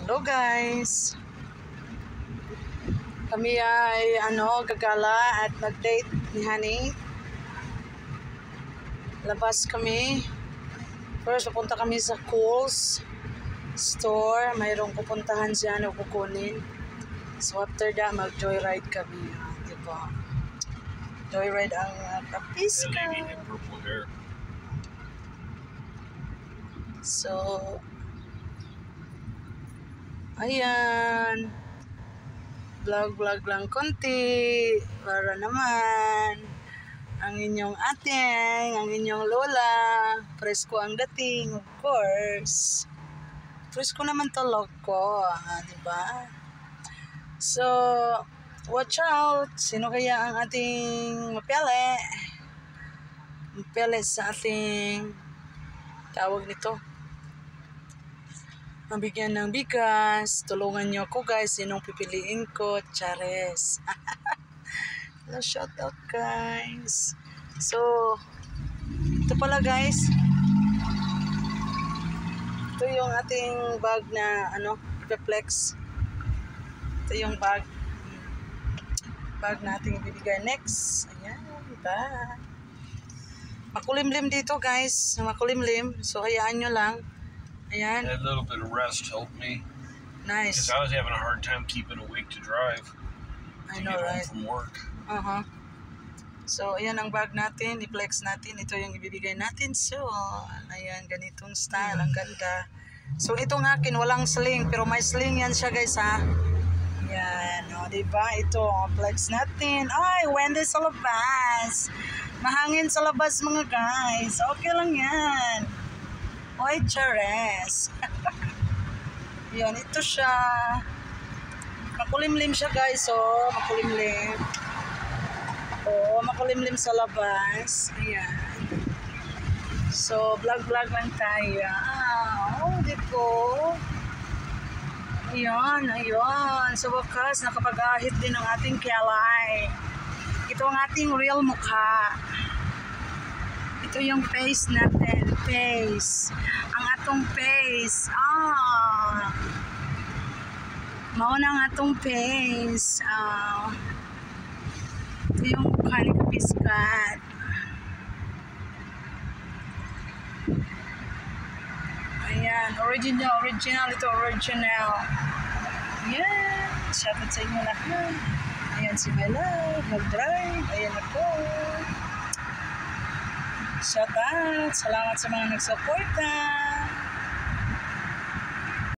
Hello guys. Kami ay gagala at nag-date ni Honey. Labas kami. First pupunta kami sa Kohl's store. Mayroong pupuntahan siya na kukunin. So after that mag-joyride kami, diba? Joyride ang kapiska. So ayan, vlog lang konti para naman ang inyong ating, ang inyong lola, presko ang dating, of course. Presko naman talog ko, diba? So, watch out, sino kaya ang ating mapili sa ating tawag nito, mabigyan ng bigas. Tulungan nyo ako guys, sinong pipiliin ko. Chares. Hello, shout out guys. So ito pala guys, ito yung ating bag na Reflex. Ito yung bag na ating ibibigay next. Ayan, diba? Makulimlim dito guys, makulimlim, so hayaan nyo lang. Ayan. A little bit of rest helped me. Nice. Because I was having a hard time keeping awake to drive. I know, right? From work. So, ayan ang bag natin. I-flex natin. Ito yung ibibigay natin. So, ayan, ganitong style. Ang ganda. So, itong akin, walang sling. Pero may sling yan siya, guys, ha? Ayan, o, diba? Ito, flex natin. Ay, Wendy sa labas. Mahangin sa labas, mga guys. Okay lang yan. Oy, Chares. Yan, ito siya. Makulimlim siya guys, oh. Makulimlim. Oh, makulimlim sa labas. Ayan. So, vlog lang tayo. Oh, di po. Ayan. Sa wakas, nakapag-ahit din ang ating kilay. Ito ang ating real mukha. Ito yung face natin. Face. Ang atong face. Mauna ang atong face. Ito yung mukha ni Kapiskat. Ayan. Original. Ito original. Ayan. Shout out sa inyo lahat. Ayan si my love. Nag-drive. Ayan ako. Shout out. Salamat sa mga nagsuporta.